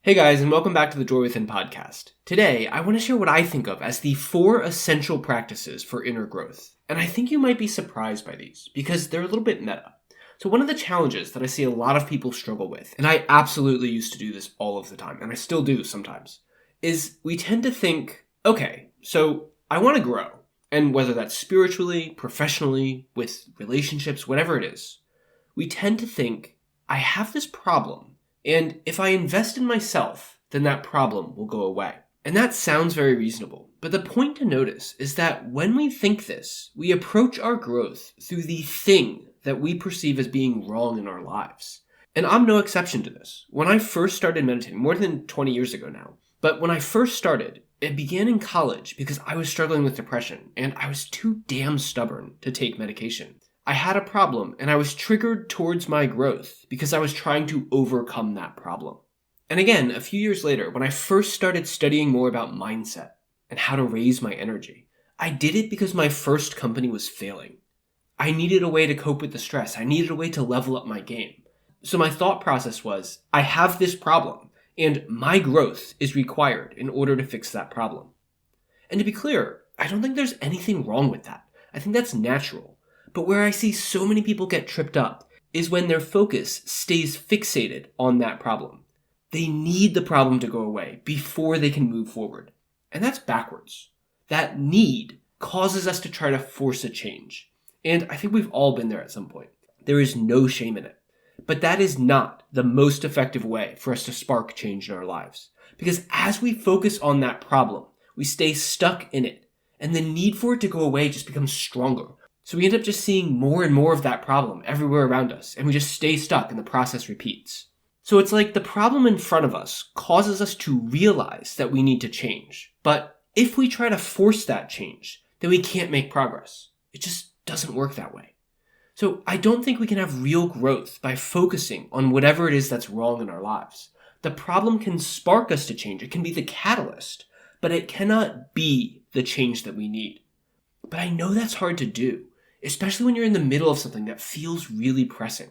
Hey guys, and welcome back to the Joy Within podcast. Today, I want to share what I think of as the 4 essential practices for inner growth. And I think you might be surprised by these, because they're a little bit meta. So one of the challenges that I see a lot of people struggle with, and I absolutely used to do this all of the time, and I still do sometimes, is we tend to think, okay, so I want to grow. And whether that's spiritually, professionally, with relationships, whatever it is, we tend to think, I have this problem. And if I invest in myself, then that problem will go away. And that sounds very reasonable. But the point to notice is that when we think this, we approach our growth through the thing that we perceive as being wrong in our lives. And I'm no exception to this. When I first started meditating, more than 20 years ago now, but when I first started, it began in college because I was struggling with depression and I was too damn stubborn to take medication. I had a problem and I was triggered towards my growth because I was trying to overcome that problem. And again, a few years later, when I first started studying more about mindset and how to raise my energy, I did it because my first company was failing. I needed a way to cope with the stress. I needed a way to level up my game. So my thought process was, I have this problem and my growth is required in order to fix that problem. And to be clear, I don't think there's anything wrong with that. I think that's natural. But where I see so many people get tripped up is when their focus stays fixated on that problem. They need the problem to go away before they can move forward. And that's backwards. That need causes us to try to force a change. And I think we've all been there at some point. There is no shame in it. But that is not the most effective way for us to spark change in our lives. Because as we focus on that problem, we stay stuck in it. And the need for it to go away just becomes stronger. So we end up just seeing more and more of that problem everywhere around us, and we just stay stuck and the process repeats. So it's like the problem in front of us causes us to realize that we need to change. But if we try to force that change, then we can't make progress. It just doesn't work that way. So I don't think we can have real growth by focusing on whatever it is that's wrong in our lives. The problem can spark us to change. It can be the catalyst, but it cannot be the change that we need. But I know that's hard to do. Especially when you're in the middle of something that feels really pressing.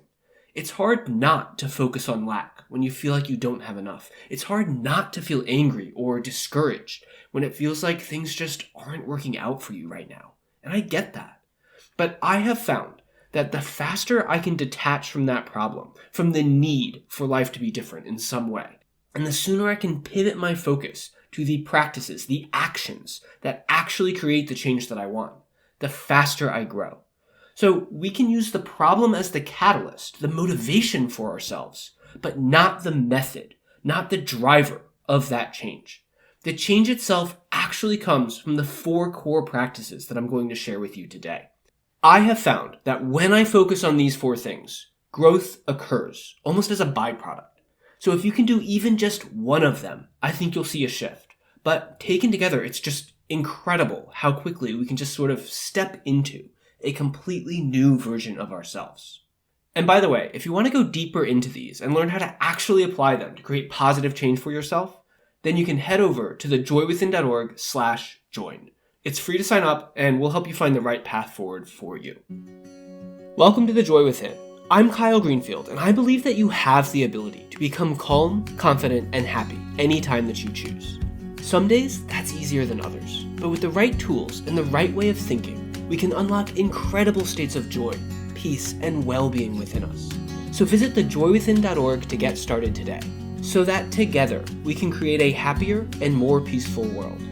It's hard not to focus on lack when you feel like you don't have enough. It's hard not to feel angry or discouraged when it feels like things just aren't working out for you right now. And I get that. But I have found that the faster I can detach from that problem, from the need for life to be different in some way, and the sooner I can pivot my focus to the practices, the actions that actually create the change that I want, the faster I grow. So we can use the problem as the catalyst, the motivation for ourselves, but not the method, not the driver of that change. The change itself actually comes from the 4 core practices that I'm going to share with you today. I have found that when I focus on these 4 things, growth occurs almost as a byproduct. So if you can do even just one of them, I think you'll see a shift. But taken together, it's just incredible how quickly we can just sort of step into a completely new version of ourselves. And by the way, if you want to go deeper into these and learn how to actually apply them to create positive change for yourself, then you can head over to thejoywithin.org/join. It's free to sign up and we'll help you find the right path forward for you. Welcome to The Joy Within. I'm Kyle Greenfield, and I believe that you have the ability to become calm, confident, and happy anytime that you choose. Some days, that's easier than others, but with the right tools and the right way of thinking, we can unlock incredible states of joy, peace, and well-being within us. So visit thejoywithin.org to get started today, so that together we can create a happier and more peaceful world.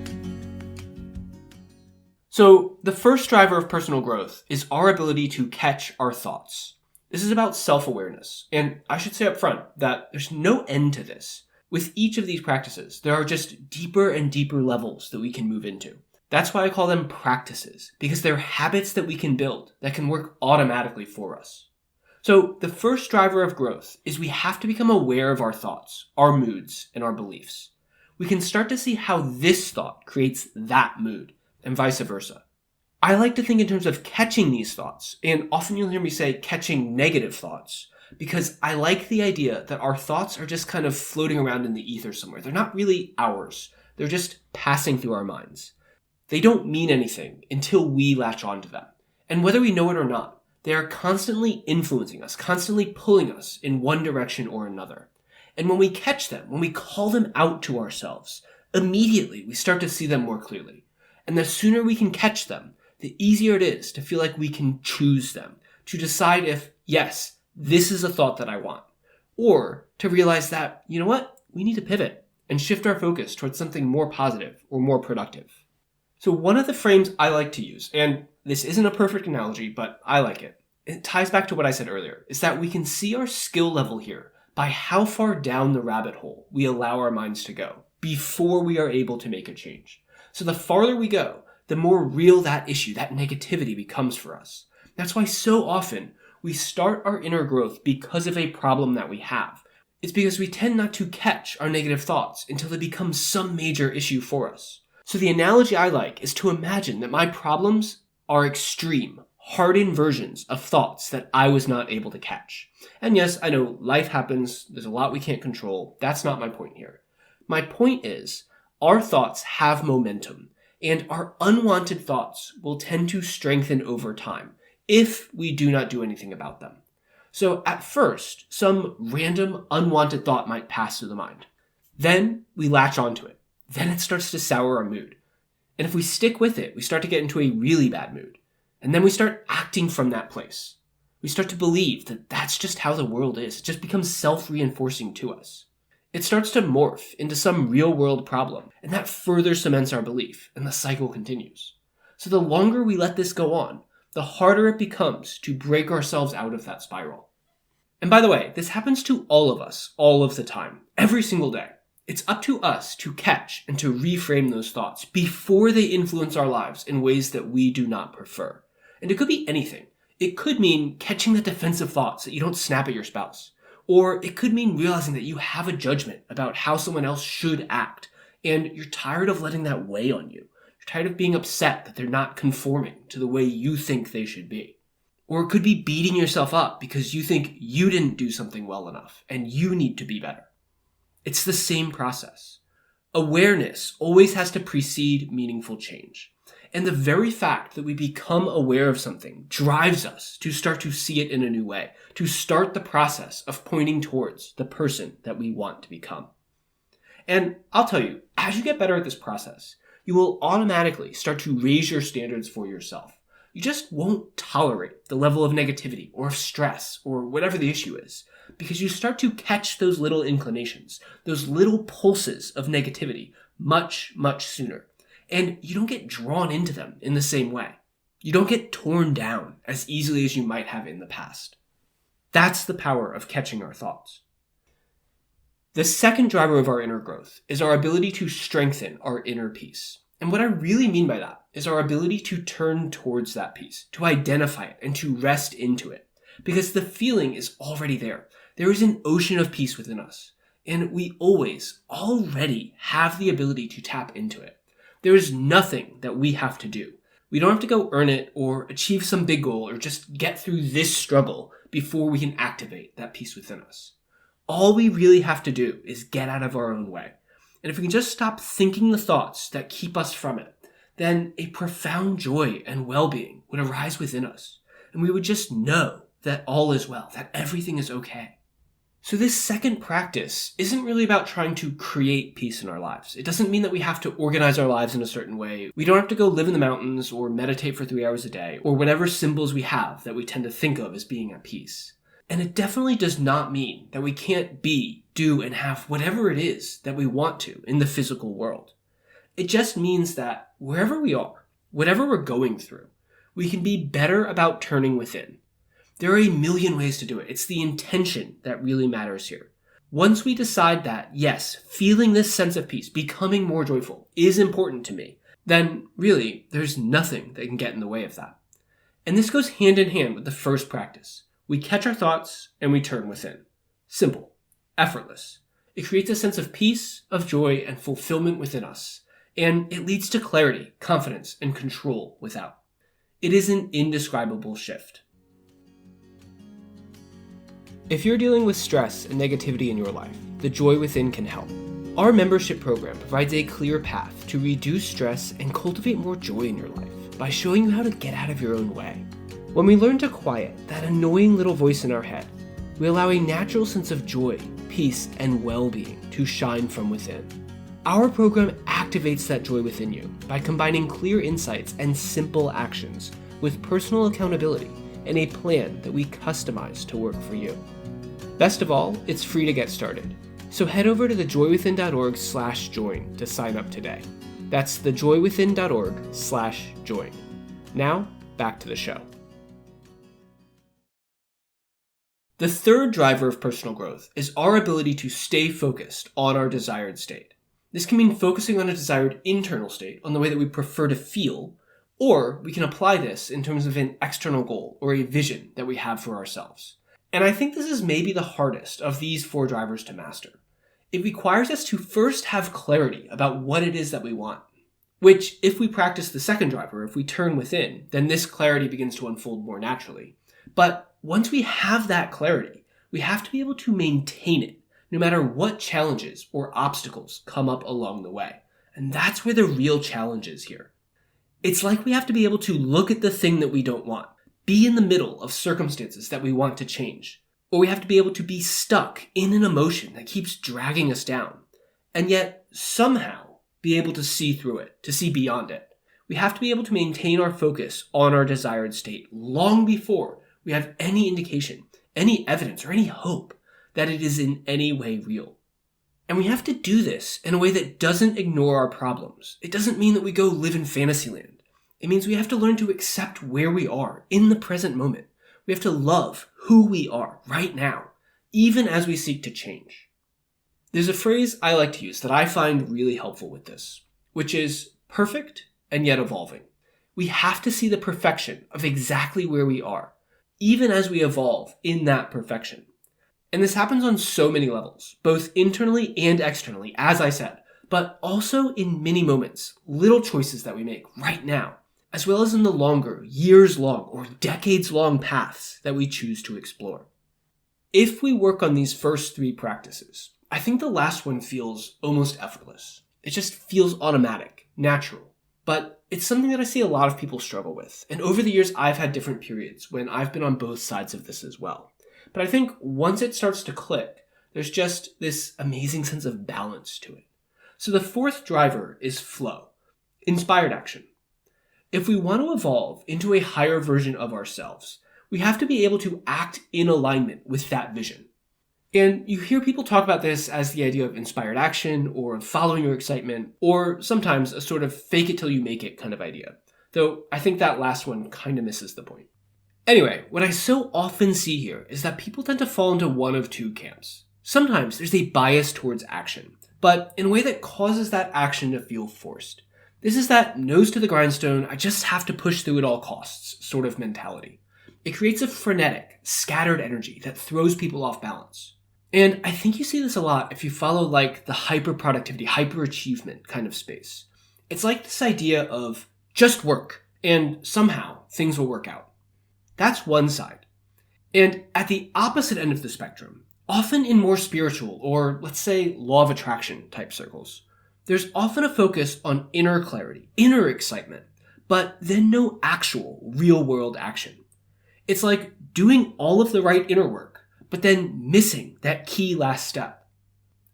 So the first driver of personal growth is our ability to catch our thoughts. This is about self-awareness, and I should say up front that there's no end to this. With each of these practices, there are just deeper and deeper levels that we can move into. That's why I call them practices, because they're habits that we can build that can work automatically for us. So the first driver of growth is we have to become aware of our thoughts, our moods, and our beliefs. We can start to see how this thought creates that mood, and vice versa. I like to think in terms of catching these thoughts, and often you'll hear me say catching negative thoughts, because I like the idea that our thoughts are just kind of floating around in the ether somewhere. They're not really ours. They're just passing through our minds. They don't mean anything until we latch onto them. And whether we know it or not, they are constantly influencing us, constantly pulling us in one direction or another. And when we catch them, when we call them out to ourselves, immediately we start to see them more clearly. And the sooner we can catch them, the easier it is to feel like we can choose them, to decide if, yes, this is a thought that I want, or to realize that, you know what, we need to pivot and shift our focus towards something more positive or more productive. So one of the frames I like to use, and this isn't a perfect analogy, but I like it. It ties back to what I said earlier, is that we can see our skill level here by how far down the rabbit hole we allow our minds to go before we are able to make a change. So the farther we go, the more real that issue, that negativity becomes for us. That's why so often we start our inner growth because of a problem that we have. It's because we tend not to catch our negative thoughts until they become some major issue for us. So the analogy I like is to imagine that my problems are extreme, hardened versions of thoughts that I was not able to catch. And yes, I know life happens, there's a lot we can't control. That's not my point here. My point is, our thoughts have momentum, and our unwanted thoughts will tend to strengthen over time if we do not do anything about them. So at first, some random unwanted thought might pass through the mind. Then we latch onto it. Then it starts to sour our mood. And if we stick with it, we start to get into a really bad mood. And then we start acting from that place. We start to believe that that's just how the world is. It just becomes self-reinforcing to us. It starts to morph into some real-world problem, and that further cements our belief, and the cycle continues. So the longer we let this go on, the harder it becomes to break ourselves out of that spiral. And by the way, this happens to all of us, all of the time, every single day. It's up to us to catch and to reframe those thoughts before they influence our lives in ways that we do not prefer. And it could be anything. It could mean catching the defensive thoughts that you don't snap at your spouse. Or it could mean realizing that you have a judgment about how someone else should act, and you're tired of letting that weigh on you. You're tired of being upset that they're not conforming to the way you think they should be. Or it could be beating yourself up because you think you didn't do something well enough, and you need to be better. It's the same process. Awareness always has to precede meaningful change. And the very fact that we become aware of something drives us to start to see it in a new way, to start the process of pointing towards the person that we want to become. And I'll tell you, as you get better at this process, you will automatically start to raise your standards for yourself. You just won't tolerate the level of negativity or of stress or whatever the issue is, because you start to catch those little inclinations, those little pulses of negativity much, much sooner. And you don't get drawn into them in the same way. You don't get torn down as easily as you might have in the past. That's the power of catching our thoughts. The second driver of our inner growth is our ability to strengthen our inner peace. And what I really mean by that is our ability to turn towards that peace, to identify it, and to rest into it. Because the feeling is already there. There is an ocean of peace within us. And we already have the ability to tap into it. There is nothing that we have to do. We don't have to go earn it or achieve some big goal or just get through this struggle before we can activate that peace within us. All we really have to do is get out of our own way. And if we can just stop thinking the thoughts that keep us from it, then a profound joy and well-being would arise within us. And we would just know that all is well, that everything is okay. So this second practice isn't really about trying to create peace in our lives. It doesn't mean that we have to organize our lives in a certain way. We don't have to go live in the mountains or meditate for 3 hours a day or whatever symbols we have that we tend to think of as being at peace. And it definitely does not mean that we can't be, do, and have whatever it is that we want to in the physical world. It just means that wherever we are, whatever we're going through, we can be better about turning within. There are a million ways to do it. It's the intention that really matters here. Once we decide that, yes, feeling this sense of peace, becoming more joyful, is important to me, then really, there's nothing that can get in the way of that. And this goes hand in hand with the first practice. We catch our thoughts and we turn within. Simple. Effortless. It creates a sense of peace, of joy, and fulfillment within us. And it leads to clarity, confidence, and control without. It is an indescribable shift. If you're dealing with stress and negativity in your life, the Joy Within can help. Our membership program provides a clear path to reduce stress and cultivate more joy in your life by showing you how to get out of your own way. When we learn to quiet that annoying little voice in our head, we allow a natural sense of joy peace, and well-being to shine from within. Our program activates that joy within you by combining clear insights and simple actions with personal accountability and a plan that we customize to work for you. Best of all, it's free to get started. So head over to thejoywithin.org/join to sign up today. That's thejoywithin.org/join. Now, back to the show. The third driver of personal growth is our ability to stay focused on our desired state. This can mean focusing on a desired internal state, on the way that we prefer to feel, or we can apply this in terms of an external goal or a vision that we have for ourselves. And I think this is maybe the hardest of these four drivers to master. It requires us to first have clarity about what it is that we want, which if we practice the second driver, if we turn within, then this clarity begins to unfold more naturally. But once we have that clarity, we have to be able to maintain it, no matter what challenges or obstacles come up along the way. And that's where the real challenge is here. It's like we have to be able to look at the thing that we don't want, be in the middle of circumstances that we want to change, or we have to be able to be stuck in an emotion that keeps dragging us down, and yet somehow be able to see through it, to see beyond it. We have to be able to maintain our focus on our desired state long before we have any indication, any evidence, or any hope that it is in any way real. And we have to do this in a way that doesn't ignore our problems. It doesn't mean that we go live in Fantasyland. It means we have to learn to accept where we are in the present moment. We have to love who we are right now, even as we seek to change. There's a phrase I like to use that I find really helpful with this, which is perfect and yet evolving. We have to see the perfection of exactly where we are, even as we evolve in that perfection. And this happens on so many levels, both internally and externally, as I said, but also in many moments, little choices that we make right now, as well as in the longer, years-long or decades-long paths that we choose to explore. If we work on these first three practices, I think the last one feels almost effortless. It just feels automatic, natural. But it's something that I see a lot of people struggle with, and over the years I've had different periods when I've been on both sides of this as well. But I think once it starts to click, there's just this amazing sense of balance to it. So the fourth driver is flow, inspired action. If we want to evolve into a higher version of ourselves, we have to be able to act in alignment with that vision. And you hear people talk about this as the idea of inspired action or following your excitement, or sometimes a sort of fake it till you make it kind of idea. Though I think that last one kind of misses the point. Anyway, what I so often see here is that people tend to fall into one of two camps. Sometimes there's a bias towards action, but in a way that causes that action to feel forced. This is that nose to the grindstone, I just have to push through at all costs sort of mentality. It creates a frenetic, scattered energy that throws people off balance. And I think you see this a lot if you follow like the hyper-productivity, hyper-achievement kind of space. It's like this idea of just work, and somehow things will work out. That's one side. And at the opposite end of the spectrum, often in more spiritual or let's say law of attraction type circles, there's often a focus on inner clarity, inner excitement, but then no actual real world action. It's like doing all of the right inner work, but then missing that key last step.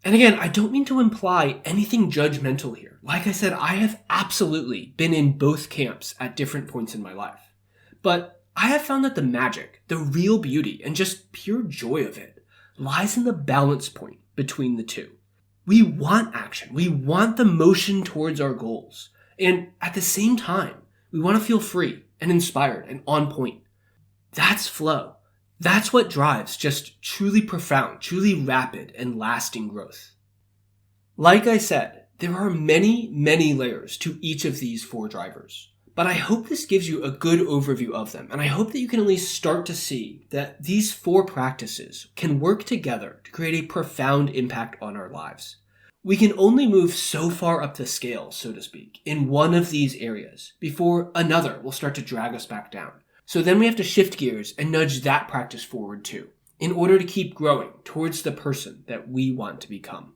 And again, I don't mean to imply anything judgmental here. Like I said, I have absolutely been in both camps at different points in my life. But I have found that the magic, the real beauty, and just pure joy of it lies in the balance point between the two. We want action. We want the motion towards our goals. And at the same time, we want to feel free and inspired and on point. That's flow. That's what drives just truly profound, truly rapid and lasting growth. Like I said, there are many, many layers to each of these four drivers. But I hope this gives you a good overview of them, and I hope that you can at least start to see that these four practices can work together to create a profound impact on our lives. We can only move so far up the scale, so to speak, in one of these areas before another will start to drag us back down. So then we have to shift gears and nudge that practice forward too, in order to keep growing towards the person that we want to become.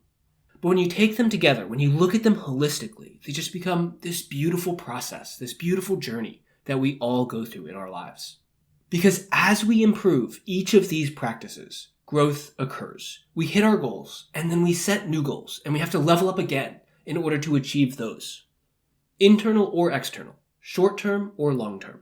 But when you take them together, when you look at them holistically, they just become this beautiful process, this beautiful journey that we all go through in our lives. Because as we improve each of these practices, growth occurs. We hit our goals, and then we set new goals, and we have to level up again in order to achieve those. Internal or external, short-term or long-term.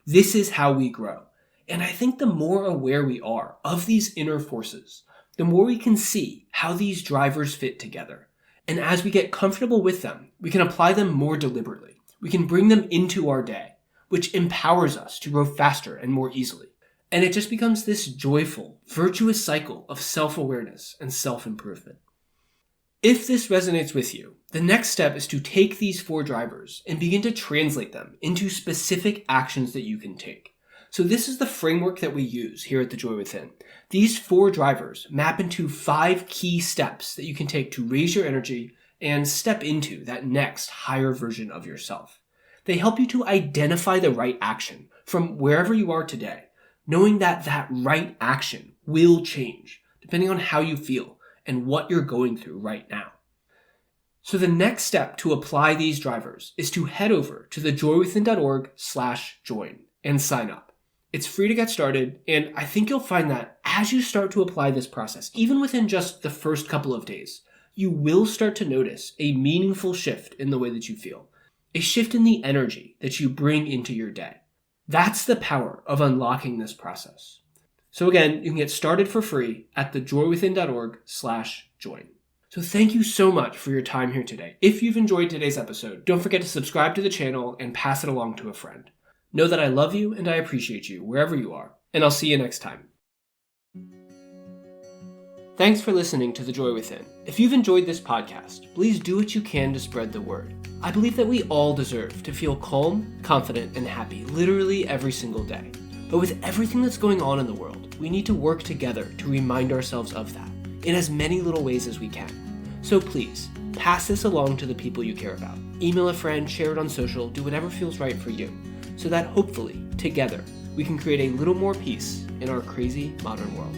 This is how we grow. And I think the more aware we are of these inner forces, the more we can see how these drivers fit together. And as we get comfortable with them, we can apply them more deliberately. We can bring them into our day, which empowers us to grow faster and more easily. And it just becomes this joyful, virtuous cycle of self-awareness and self-improvement. If this resonates with you, the next step is to take these 4 drivers and begin to translate them into specific actions that you can take. So this is the framework that we use here at The Joy Within. These 4 drivers map into 5 key steps that you can take to raise your energy and step into that next higher version of yourself. They help you to identify the right action from wherever you are today, knowing that that right action will change depending on how you feel and what you're going through right now. So the next step to apply these drivers is to head over to thejoywithin.org/join and sign up. It's free to get started, and I think you'll find that as you start to apply this process, even within just the first couple of days, you will start to notice a meaningful shift in the way that you feel, a shift in the energy that you bring into your day. That's the power of unlocking this process. So again, you can get started for free at thejoywithin.org/join. So thank you so much for your time here today. If you've enjoyed today's episode, don't forget to subscribe to the channel and pass it along to a friend. Know that I love you and I appreciate you wherever you are, and I'll see you next time. Thanks for listening to The Joy Within. If you've enjoyed this podcast, please do what you can to spread the word. I believe that we all deserve to feel calm, confident, and happy literally every single day. But with everything that's going on in the world, we need to work together to remind ourselves of that in as many little ways as we can. So please, pass this along to the people you care about. Email a friend, share it on social, do whatever feels right for you, so that hopefully, together, we can create a little more peace in our crazy modern world.